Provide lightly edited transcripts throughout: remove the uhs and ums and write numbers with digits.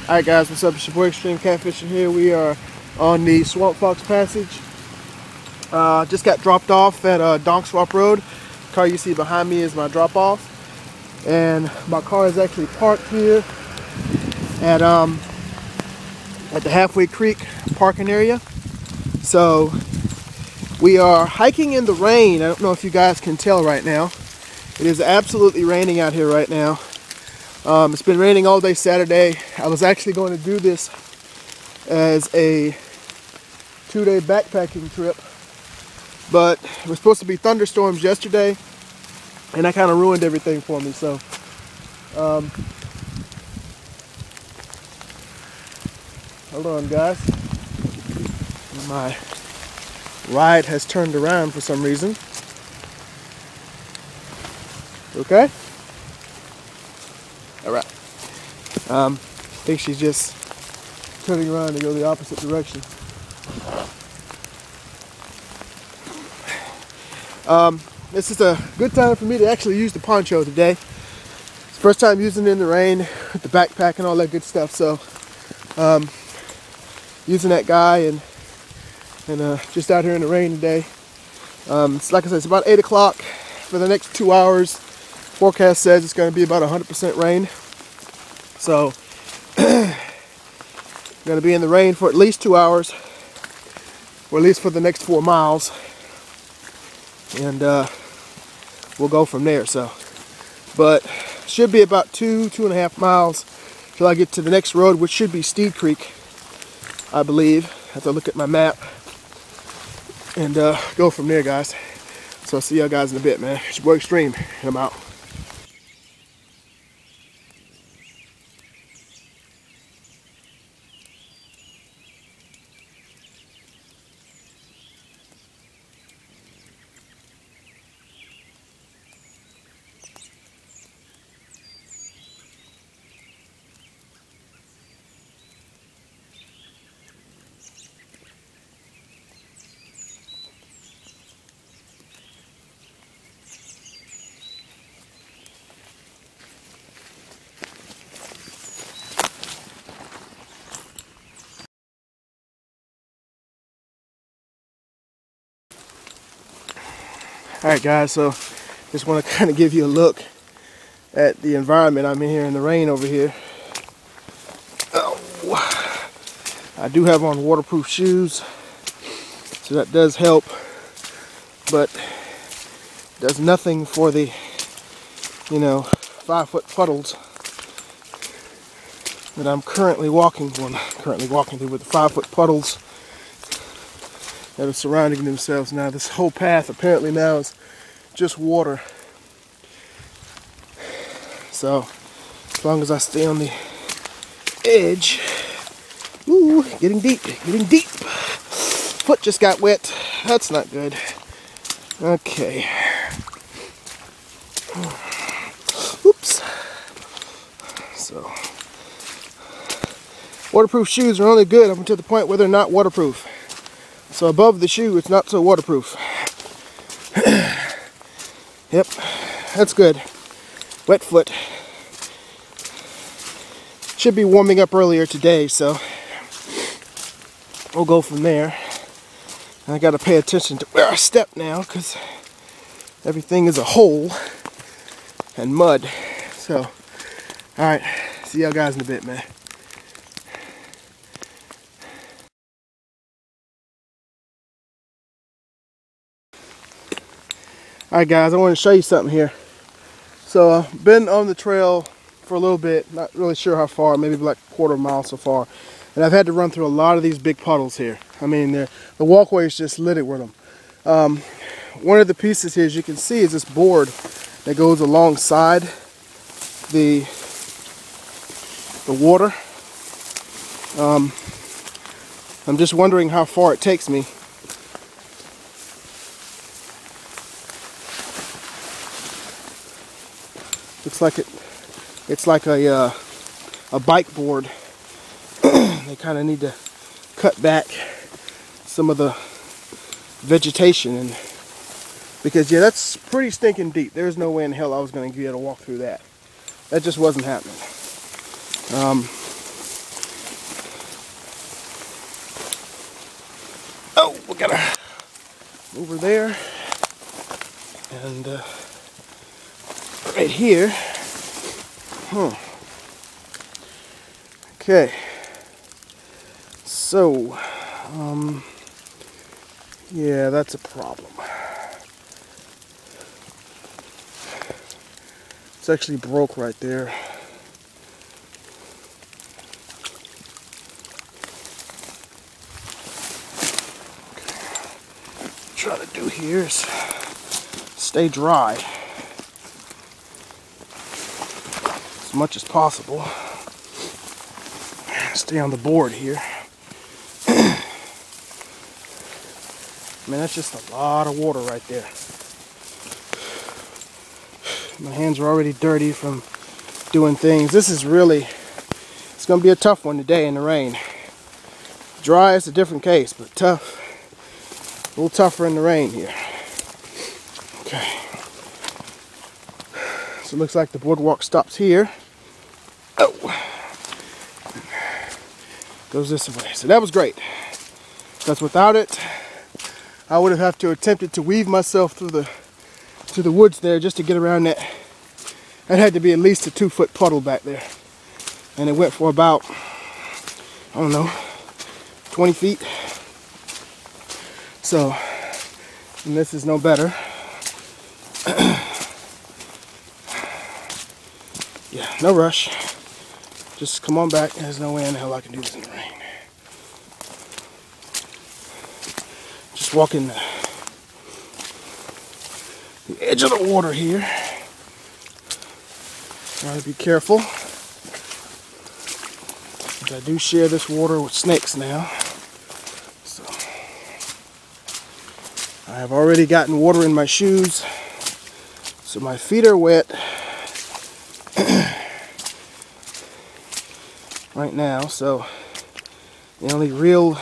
Alright guys, what's up? It's your boy XtremeKatfishn here. We are on the Swamp Fox Passage. Just got dropped off at Donk Swap Road. The car you see behind me is my drop off. And my car is actually parked here at the Halfway Creek parking area. So we are hiking in the rain. I don't know if you guys can tell right now. It is absolutely raining out here right now. It's been raining all day Saturday. I was actually going to do this as a 2-day backpacking trip, but it was supposed to be thunderstorms yesterday, and that kind of ruined everything for me. So, hold on, guys. My ride has turned around for some reason. Okay. All right. I think she's just turning around to go the opposite direction. This is a good time for me to actually use the poncho today. It's the first time using it in the rain with the backpack and all that good stuff. So, using that guy and just out here in the rain today. It's like I said, it's about 8 o'clock for the next 2 hours. Forecast says it's going to be about 100% rain. So, going to be in the rain for at least 2 hours, or at least for the next 4 miles. And we'll go from there. So, but should be about 2.5 miles till I get to the next road, which should be Steed Creek, I believe. I have to look at my map and go from there, guys. So I'll see y'all guys in a bit, man. It's your boy Extreme, and I'm out. Alright guys, so just want to kind of give you a look at the environment I'm in here in the rain over here. Oh, I do have on waterproof shoes, so that does help, but does nothing for the, 5-foot puddles that I'm currently walking through. With the 5-foot puddles that are surrounding themselves. Now this whole path apparently now is just water. So as long as I stay on the edge. Ooh, getting deep. Foot just got wet. That's not good. Okay. Oops. So waterproof shoes are only good up until the point where they're not waterproof. So above the shoe, it's not so waterproof. Yep, that's good. Wet foot. Should be warming up earlier today, so we'll go from there. I gotta pay attention to where I step now, because everything is a hole and mud. So, alright, see y'all guys in a bit, man. Alright guys, I want to show you something here. So I've been on the trail for a little bit, not really sure how far, maybe like a quarter mile so far. And I've had to run through a lot of these big puddles here. I mean, the walkway is just littered with them. One of the pieces here, as you can see, is this board that goes alongside the water. I'm just wondering how far it takes me. Looks like it's like a bike board. They kind of need to cut back some of the vegetation, and because yeah, that's pretty stinking deep. There's no way in hell I was going to be able to walk through that. That just wasn't happening. over there. And right here. Okay. So, yeah, that's a problem. It's actually broke right there. Try to do here is stay dry as much as possible. Stay on the board here. Man, that's just a lot of water right there. My hands are already dirty from doing things. This is really, it's going to be a tough one today in the rain. Dry is a different case, but tough. A little tougher in the rain here. Okay. So it looks like the boardwalk stops here. Oh. Goes this way. So that was great. Because without it, I would have to attempted to weave myself through the woods there just to get around that. That had to be at least a 2-foot puddle back there. And it went for about, I don't know, 20 feet. So, and this is no better. Yeah, no rush. Just come on back. There's no way in the hell I can do this in the rain. Just walking the edge of the water here. Gotta be careful. I do share this water with snakes now. So I have already gotten water in my shoes. So my feet are wet right now. So the only real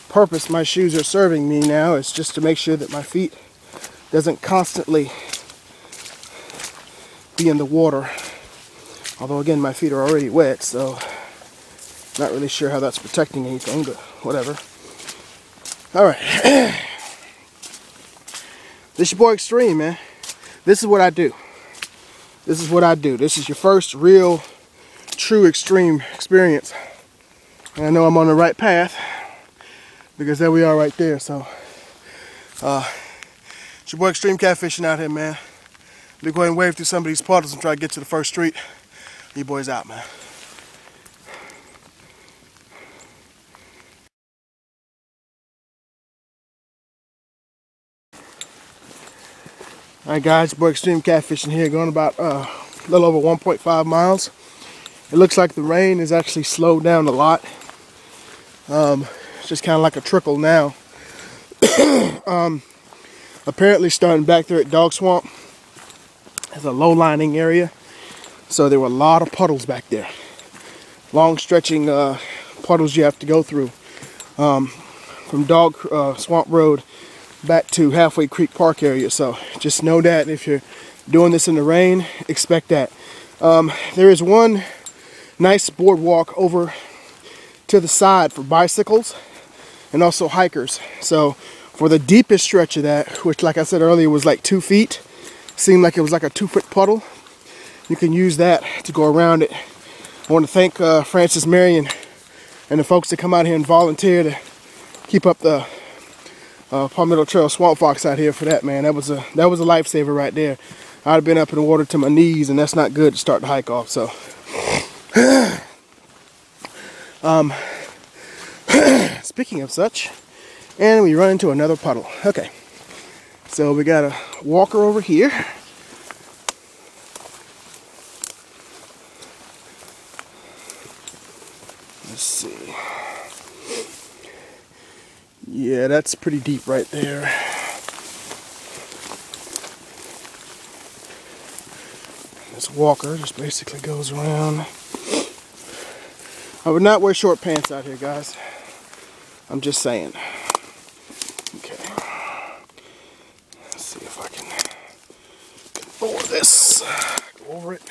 purpose my shoes are serving me now is just to make sure that my feet doesn't constantly be in the water. Although again, my feet are already wet, so not really sure how that's protecting anything, but whatever. Alright. This your boy Extreme, man. This is what I do. This is what I do. This is your first real, true extreme experience. And I know I'm on the right path, because there we are right there. So, it's your boy Extreme Catfishing out here, man. Let me go ahead and wave through some of these puddles and try to get to the first street. You boys out, man. Alright guys, your boy Extreme Catfishing here, going about a little over 1.5 miles. It looks like the rain is actually slowed down a lot. It's just kind of like a trickle now. Apparently starting back there at Dog Swamp. It's a low-lining area. So there were a lot of puddles back there. Long stretching puddles you have to go through. From Dog Swamp Road back to Halfway Creek Park area. So just know that if you're doing this in the rain, expect that. There is one nice boardwalk over to the side for bicycles and also hikers. So for the deepest stretch of that, which like I said earlier was like 2 feet, seemed like it was like a 2-foot puddle, you can use that to go around it. I want to thank Francis Marion and the folks that come out here and volunteer to keep up the Palmetto Trail Swamp Fox out here for that, man. That was a lifesaver right there. I'd have been up in the water to my knees, and that's not good to start the hike off. So, speaking of such, and we run into another puddle. Okay, so we got a walker over here. Let's see. Yeah, that's pretty deep right there. This walker just basically goes around. I would not wear short pants out here, guys. I'm just saying. Okay. Let's see if I can lower this. Go over it.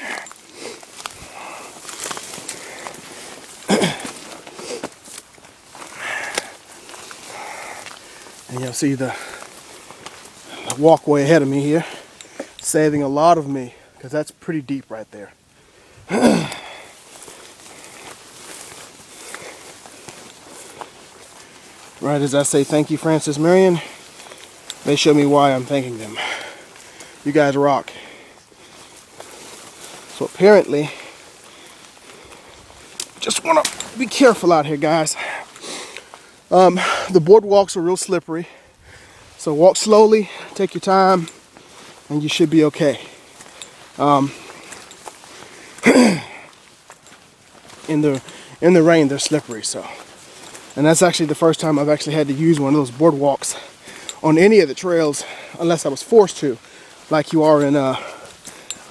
know, see the walkway ahead of me here, saving a lot of me, because that's pretty deep right there. Right as I say thank you, Francis Marion, they show me why I'm thanking them. You guys rock. So apparently, just want to be careful out here, guys. The boardwalks are real slippery, so walk slowly, take your time, and you should be okay. In the rain, they're slippery, so. And that's actually the first time I've actually had to use one of those boardwalks on any of the trails, unless I was forced to, like you are in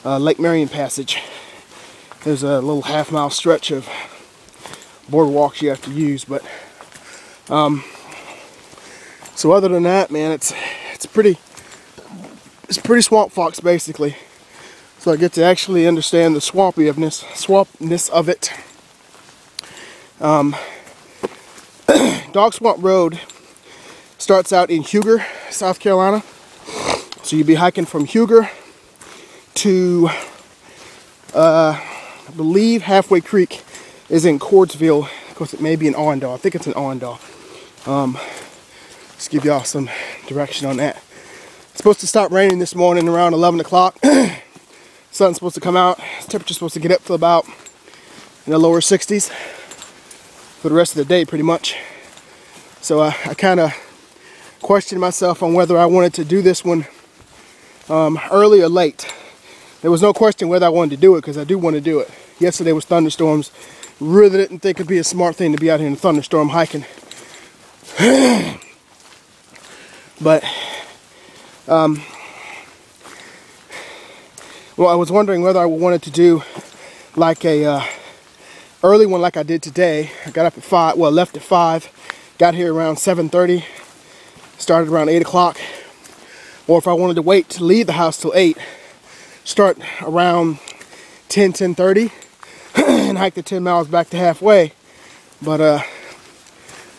Lake Marion Passage. There's a little half-mile stretch of boardwalks you have to use, but so other than that, man, it's pretty swamp fox basically. So I get to actually understand the swampness of it. Dog Swamp Road starts out in Huger, South Carolina. So you'll be hiking from Huger to I believe Halfway Creek is in Cordsville. Of course, it may be in Allendale. I think it's in Allendale. Just give y'all some direction on that. It's supposed to stop raining this morning around 11 o'clock. Sun's supposed to come out. Temperature's supposed to get up to about in the lower 60s for the rest of the day, pretty much. So I kind of questioned myself on whether I wanted to do this one early or late. There was no question whether I wanted to do it, because I do want to do it. Yesterday was thunderstorms. Really didn't think it'd be a smart thing to be out here in a thunderstorm hiking. But well, I was wondering whether I wanted to do like a early one like I did today. I got up at 5, well, left at 5, got here around 7:30, started around 8 o'clock. Or if I wanted to wait to leave the house till 8, start around 10:30, and hike the 10 miles back to halfway. But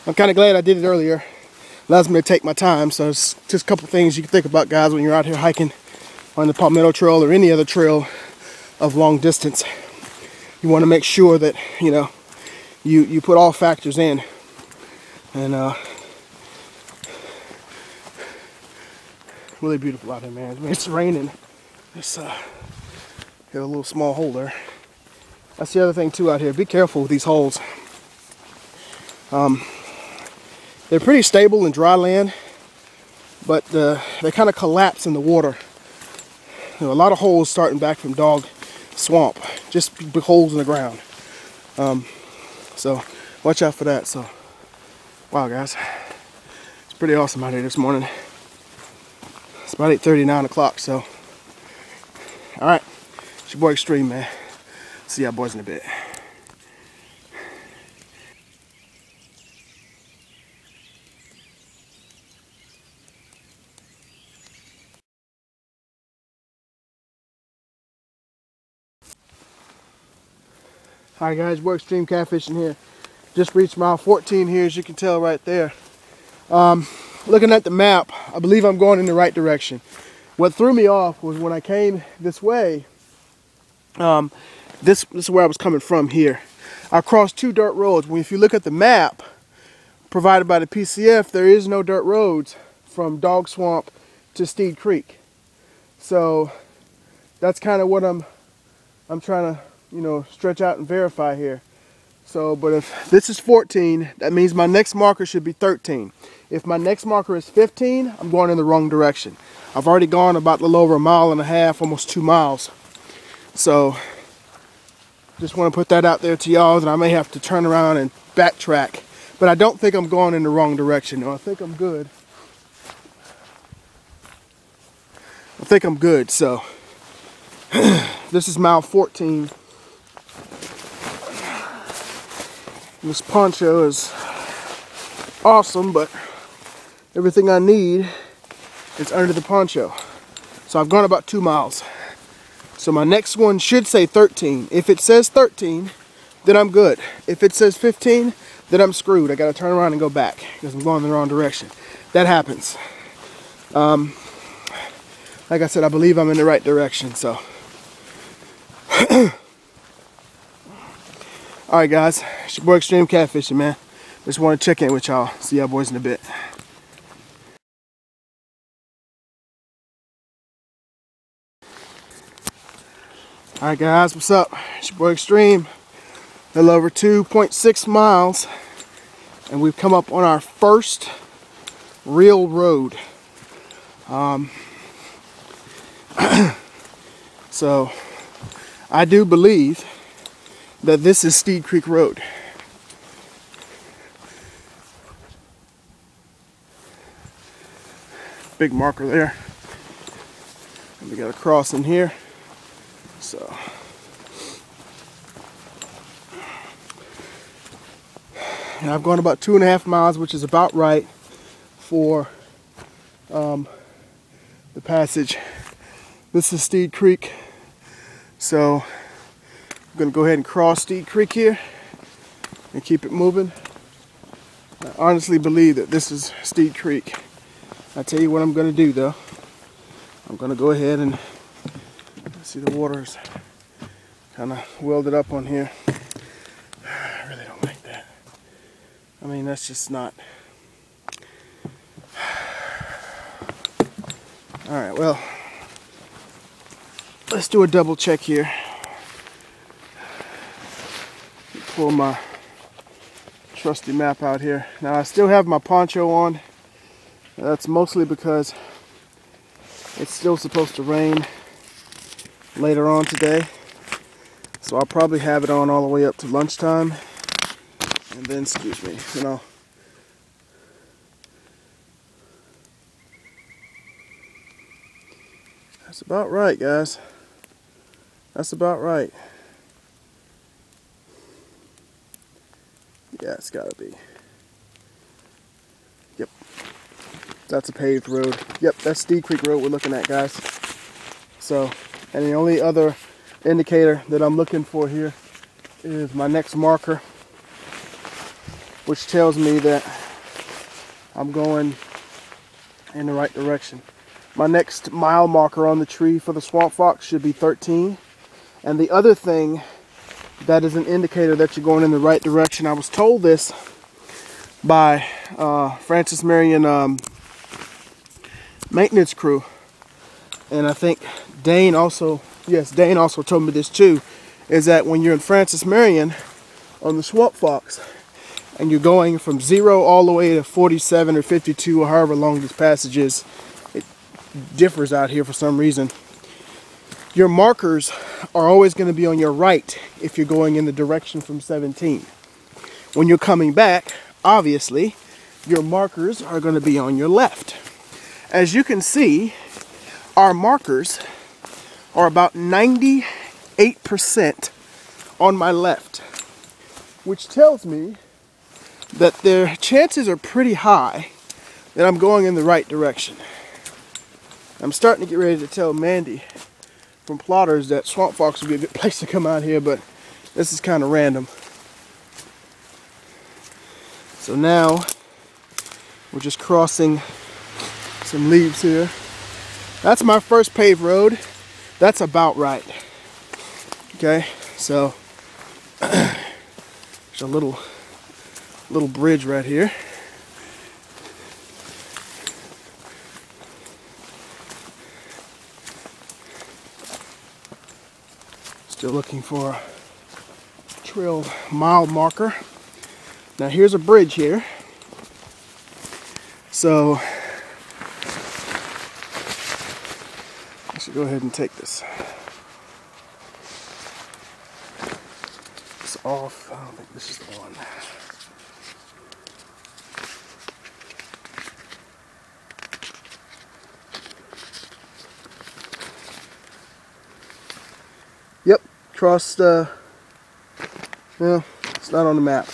I'm kind of glad I did it earlier. Allows me to take my time. So it's just a couple things you can think about, guys, when you're out here hiking on the Palmetto Trail or any other trail of long distance. You want to make sure that, you know, you put all factors in. And really beautiful out here, man. I mean, it's raining. It's got a little small hole there. That's the other thing too out here. Be careful with these holes. They're pretty stable in dry land, but they kind of collapse in the water. You know, a lot of holes starting back from Dog Swamp, just big holes in the ground. So watch out for that. So, wow, guys, it's pretty awesome out here this morning. It's about 8:30, 9 o'clock. So, all right, it's your boy Extreme, man. See y'all boys in a bit. Hi guys, we're XtremeKatfishn here. Just reached mile 14 here, as you can tell right there. Looking at the map, I believe I'm going in the right direction. What threw me off was when I came this way, this is where I was coming from here. I crossed 2 dirt roads. When if you look at the map provided by the PCF, there is no dirt roads from Dog Swamp to Steed Creek. So that's kind of what I'm trying to, you know, stretch out and verify here. So, but if this is 14, that means my next marker should be 13. If my next marker is 15, I'm going in the wrong direction. I've already gone about a little over 1.5 miles, almost 2 miles. So, just want to put that out there to y'all, and I may have to turn around and backtrack. But I don't think I'm going in the wrong direction. No, I think I'm good. I think I'm good, so. This is mile 14. This poncho is awesome, but everything I need is under the poncho. So I've gone about 2 miles. So my next one should say 13. If it says 13, then I'm good. If it says 15, then I'm screwed. I gotta turn around and go back because I'm going in the wrong direction. that happens. Like I said, I believe I'm in the right direction, so. Alright guys, it's your boy XtremeKatfishn, man. Just want to check in with y'all. See y'all boys in a bit. Alright guys, what's up? It's your boy Extreme. A little over 2.6 miles. And we've come up on our first real road. So, I do believe that this is Steed Creek Rd. Big marker there. And we got a cross in here. So, and I've gone about 2.5 miles, which is about right for the passage. This is Steed Creek. So I'm going to go ahead and cross Steed Creek here and keep it moving. I honestly believe that this is Steed Creek. I'll tell you what I'm going to do though. I'm going to go ahead and see the water's kind of welded up on here. I really don't like that. I mean, that's just not. Alright, well, let's do a double check here. Pull my trusty map out here. Now I still have my poncho on. That's mostly because it's still supposed to rain later on today. So I'll probably have it on all the way up to lunchtime. And then, excuse me, you know. That's about right, guys. That's about right. Yeah, it's gotta be. Yep. That's a paved road. Yep, that's Steed Creek Rd we're looking at, guys. So, and the only other indicator that I'm looking for here is my next marker, which tells me that I'm going in the right direction. My next mile marker on the tree for the Swamp Fox should be 13. And the other thing that is an indicator that you're going in the right direction, I was told this by Francis Marion maintenance crew, and I think Dane also, yes, Dane also told me this too, is that when you're in Francis Marion on the Swamp Fox and you're going from 0 all the way to 47 or 52 or however long this passage is, it differs out here for some reason. Your markers are always going to be on your right if you're going in the direction from 17. When you're coming back, obviously, your markers are going to be on your left. As you can see, our markers are about 98% on my left, which tells me that their chances are pretty high that I'm going in the right direction. I'm starting to get ready to tell Mandy from Plotters that Swamp Fox would be a good place to come out here, but this is kind of random. So now we're just crossing some leaves here. That's my first paved road. That's about right. Okay, so there's a little bridge right here. Still looking for a trail mile marker. Now here's a bridge here. So I should go ahead and take this off. I don't think this is the one. Yep, crossed well, it's not on the map.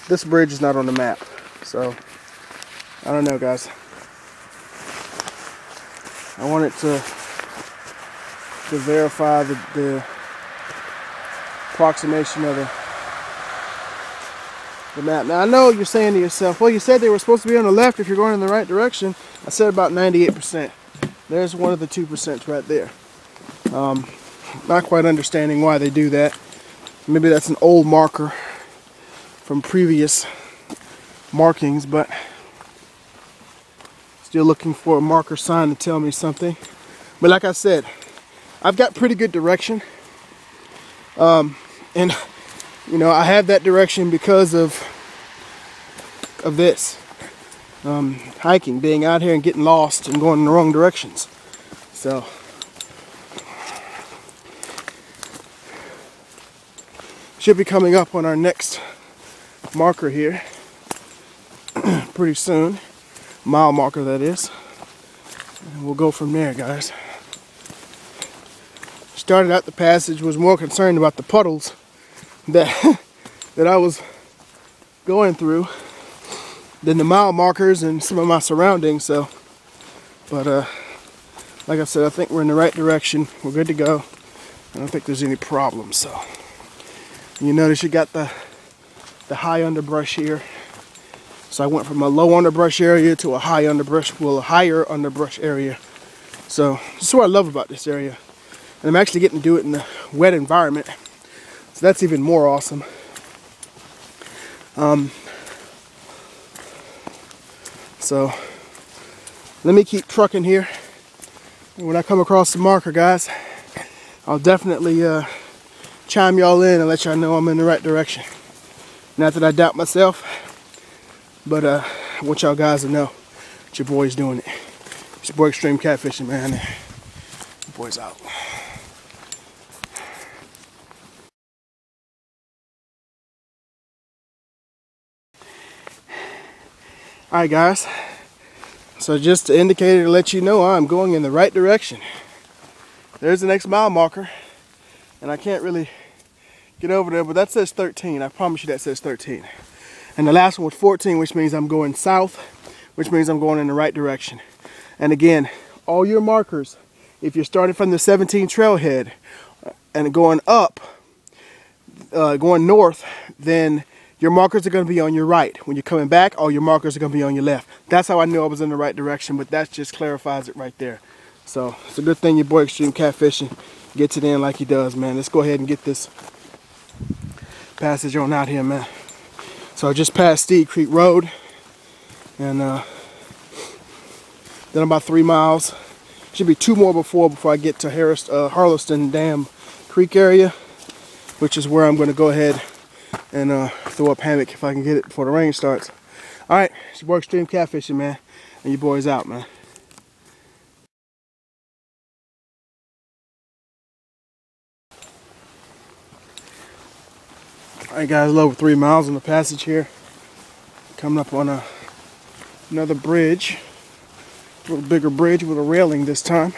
This bridge is not on the map, so I don't know, guys. I wanted to verify the approximation of the map. Now I know you're saying to yourself, well, you said they were supposed to be on the left if you're going in the right direction. I said about 98%. There's one of the 2% right there. Not quite understanding why they do that. Maybe that's an old marker from previous markings, but still looking for a marker sign to tell me something. But like I said, I've got pretty good direction. And you know, I have that direction because of this. Hiking, being out here and getting lost and going in the wrong directions. So should be coming up on our next marker here pretty soon. Mile marker, that is. And we'll go from there, guys. Started out the passage, was more concerned about the puddles that that I was going through than the mile markers and some of my surroundings. So, but like I said, I think we're in the right direction. We're good to go. I don't think there's any problems. So you notice you got the high underbrush here. So I went from a low underbrush area to a high underbrush, well, a higher underbrush area. So this is what I love about this area. And I'm actually getting to do it in a wet environment. So that's even more awesome. So let me keep trucking here. And when I come across the marker, guys, I'll definitely chime y'all in and let y'all know I'm in the right direction. Not that I doubt myself, but I want y'all guys to know that your boy's doing it. It's your boy XtremeKatfishn, man. Your boy's out. Alright guys, so just to indicate to let you know I'm going in the right direction. There's the next mile marker, and I can't really get over there, but that says 13. I promise you that says 13. And the last one was 14, which means I'm going south, which means I'm going in the right direction. And again, all your markers, if you're starting from the 17 trailhead and going up, going north, then your markers are going to be on your right. When you're coming back, all your markers are going to be on your left. That's how I knew I was in the right direction, but that just clarifies it right there. So it's a good thing your boy XtremeKatfishn gets it in like he does, man. Let's go ahead and get this passage on out here, man. So I just passed Steed Creek Rd, and then about 3 miles. Should be 2 more before I get to Harleston Dam Creek area, which is where I'm going to go ahead and throw up hammock if I can get it before the rain starts. Alright, it's your boy XtremeKatfishn, man, and your boy's out, man. Alright guys, a little over 3 miles on the passage here. Coming up on another bridge. A little bigger bridge with a railing this time.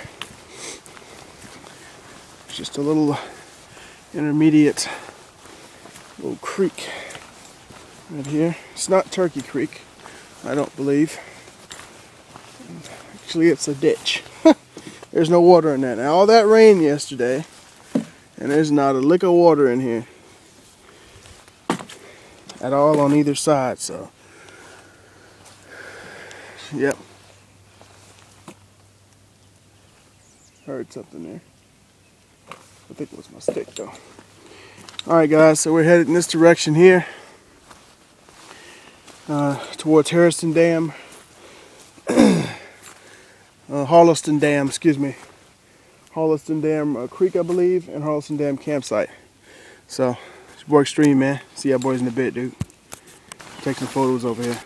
It's just a little intermediate little creek right here. It's not Turkey Creek, I don't believe. Actually, it's a ditch. There's no water in that. Now, all that rain yesterday, and there's not a lick of water in here at all on either side. So, yep. Heard something there. I think it was my stick though. Alright guys, so we're headed in this direction here. Towards Harrison Dam. Harleston Dam, excuse me. Harleston Dam Creek, I believe, and Harleston Dam campsite. So, it's your boy Extreme, man. See y'all boys in a bit, dude. Take some photos over here.